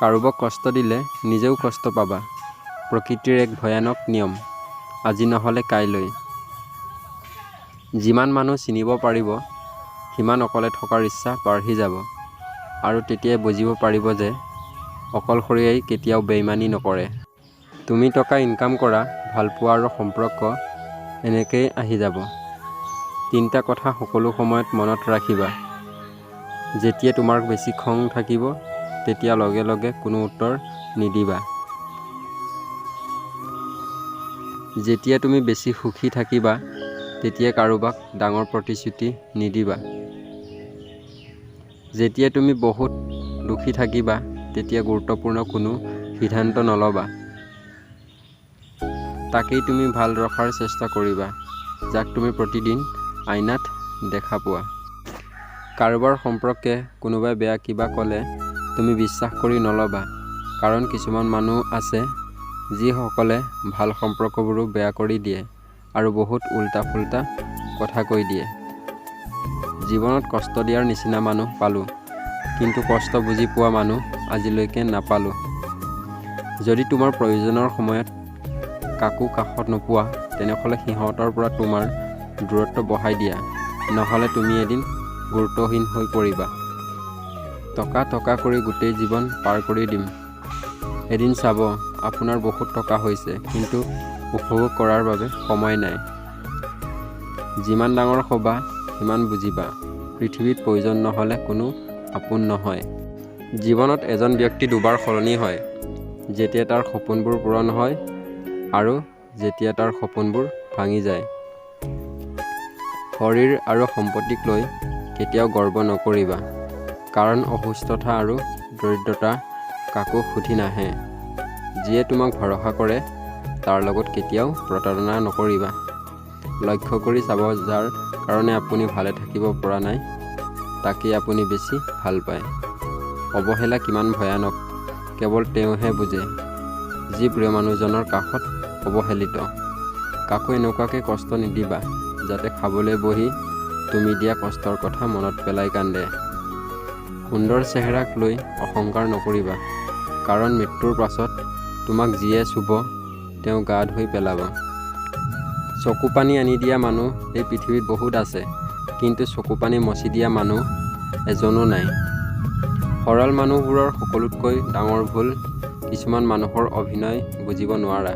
কাৰোবাক কষ্ট দিলে নিজেও কষ্ট পাবা। প্ৰকৃতিৰ এক ভয়ানক নিয়ম, আজি নহ'লে কাইলৈ। যিমান মানুহ চিনিব পাৰিব, সিমান অকলে থকাৰ ইচ্ছা বাঢ়ি যাব। আৰু তেতিয়াই বুজিব পাৰিব যে অকলশৰীয়াই কেতিয়াও বেইমানি নকৰে। তুমি টকা ইনকাম কৰা, ভালপোৱা আৰু সম্পৰ্ক এনেকৈয়ে আহি যাব। 3টা কথা সকলো সময়ত মনত ৰাখিবা। যেতিয়া তোমাৰ বেছি খং থাকিব, তেতিয়া লগে লগে কোনো উত্তৰ নিদিবা। যেতিয়া তুমি বেছি সুখী থাকিবা, তেতিয়া কাৰোবাক ডাঙৰ প্ৰতিশ্ৰুতি নিদিবা। যেতিয়া তুমি বহুত দুখী থাকিবা, তেতিয়া গুৰুত্বপূৰ্ণ কোনো সিদ্ধান্ত নল'বা। তাকেই তুমি ভাল ৰখাৰ চেষ্টা কৰিবা, যাক তুমি প্ৰতিদিন আইনাত দেখা পোৱা। কাৰোবাৰ সম্পৰ্কে কোনোবাই বেয়া কিবা ক'লে তুমি বিশ্বাস কৰি নল'বা, কাৰণ কিছুমান মানুহ আছে যিসকলে ভাল সম্পৰ্কবোৰো বেয়া কৰি দিয়ে আৰু বহুত উল্টা-ফুল্টা কথা কৈ দিয়ে। জীৱনত কষ্ট দিয়াৰ নিচিনা মানুহ পালোঁ, কিন্তু কষ্ট বুজি পোৱা মানুহ আজিলৈকে নাপালোঁ। যদি তোমাৰ প্ৰয়োজনৰ সময়ত কাকো কাষত নোপোৱা, তেনেহ'লে সিহঁতৰ পৰা তোমাৰ দূৰত্ব বঢ়াই দিয়া, নহ'লে তুমি এদিন গুৰুত্বহীন হৈ পৰিবা। টকা কৰি গোটেই জীৱন পাৰ কৰি দিম। এদিন চাব, আপোনাৰ বহুত টকা হৈছে, কিন্তু উপভোগ কৰাৰ বাবে সময় নাই। যিমান ডাঙৰ হ'বা, সিমান বুজিবা, পৃথিৱীত প্ৰয়োজন নহ'লে কোনো আপোন নহয়। জীৱনত এজন ব্যক্তি দুবাৰ সলনি হয়, যেতিয়া তাৰ সপোনবোৰ পূৰণ হয় আৰু যেতিয়া তাৰ সপোনবোৰ ভাঙি যায়। শৰীৰ আৰু সম্পত্তিক লৈ কেতিয়াও গৰ্ব নকৰিবা, কাৰণ অসুস্থতা আৰু দৰিদ্ৰতা কাকো সুধি নাহে। যিয়ে তোমাক ভৰসা কৰে, তাৰ লগত কেতিয়াও প্ৰতাৰণা নকৰিবা। লক্ষ্য কৰি চাব, যাৰ কাৰণে আপুনি ভালে থাকিব পৰা নাই, তাকেই আপুনি বেছি ভাল পায়। অৱহেলা কিমান ভয়ানক, কেৱল তেওঁহে বুজে, যি প্ৰিয় মানুহজনৰ কাষত অৱহেলিত। কাকো এনেকুৱাকৈ কষ্ট নিদিবা, যাতে খাবলৈ বহি তুমি দিয়া কষ্টৰ কথা মনত পেলাই কান্দে। সুন্দৰ চেহেৰাক লৈ অহংকাৰ নকৰিবা, কাৰণ মৃত্যুৰ পাছত তোমাক যিয়ে চুব, তেওঁ গা ধুই পেলাব। চকু পানী আনি দিয়া মানুহ এই পৃথিৱীত বহুত আছে, কিন্তু চকু পানী মচি দিয়া মানুহ এজনো নাই। সৰল মানুহবোৰৰ সকলোতকৈ ডাঙৰ ভুল, কিছুমান মানুহৰ অভিনয় বুজিব নোৱাৰা।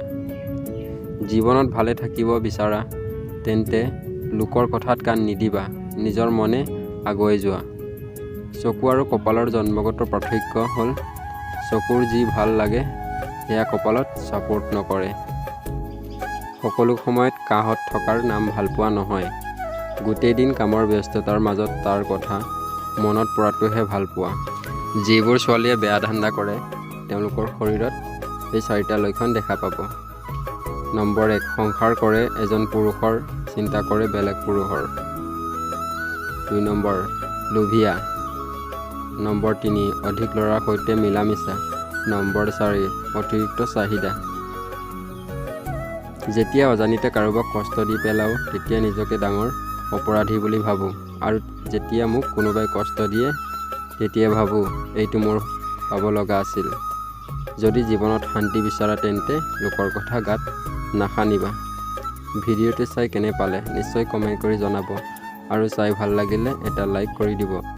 জীৱনত ভালে থাকিব বিচাৰা, তেন্তে লোকৰ কথাত কাণ নিদিবা, নিজৰ মনে আগুৱাই যোৱা। চকু আৰু কপালৰ জন্মগত পাৰ্থক্য হ'ল, চকুৰ যি ভাল লাগে সেয়া কপালত ছাপোৰ্ট নকৰে। সকলো সময়ত কাষত থকাৰ নাম ভালপোৱা নহয়। গোটেই দিন কামৰ ব্যস্ততাৰ মাজত তাৰ কথা মনত পৰাটোহে ভালপোৱা। যিবোৰ ছোৱালীয়ে বেয়া ধান্দা কৰে, তেওঁলোকৰ শৰীৰত এই 4টা লক্ষণ দেখা পাব। নম্বৰ 1, সংসাৰ কৰে এজন পুৰুষৰ, চিন্তা কৰে বেলেগ পুৰুষৰ। 2 নম্বৰ, লোভীয়া। নম্বৰ 3, অধিক ল'ৰাৰ সৈতে মিলা-মিছা। নম্বৰ 4, অতিৰিক্ত চাহিদা। যেতিয়া অজানিতে কাৰোবাক কষ্ট দি পেলাওঁ, তেতিয়া নিজকে ডাঙৰ অপৰাধী বুলি ভাবোঁ, আৰু যেতিয়া মোক কোনোবাই কষ্ট দিয়ে, তেতিয়া ভাবোঁ এইটো মোৰ পাব লগা আছিল। যদি জীৱনত শান্তি বিচাৰা, তেন্তে লোকৰ কথা গাত নাসানিবা। ভিডিঅ'টো চাই কেনে পালে নিশ্চয় কমেণ্ট কৰি জনাব, আৰু চাই ভাল লাগিলে এটা লাইক কৰি দিব।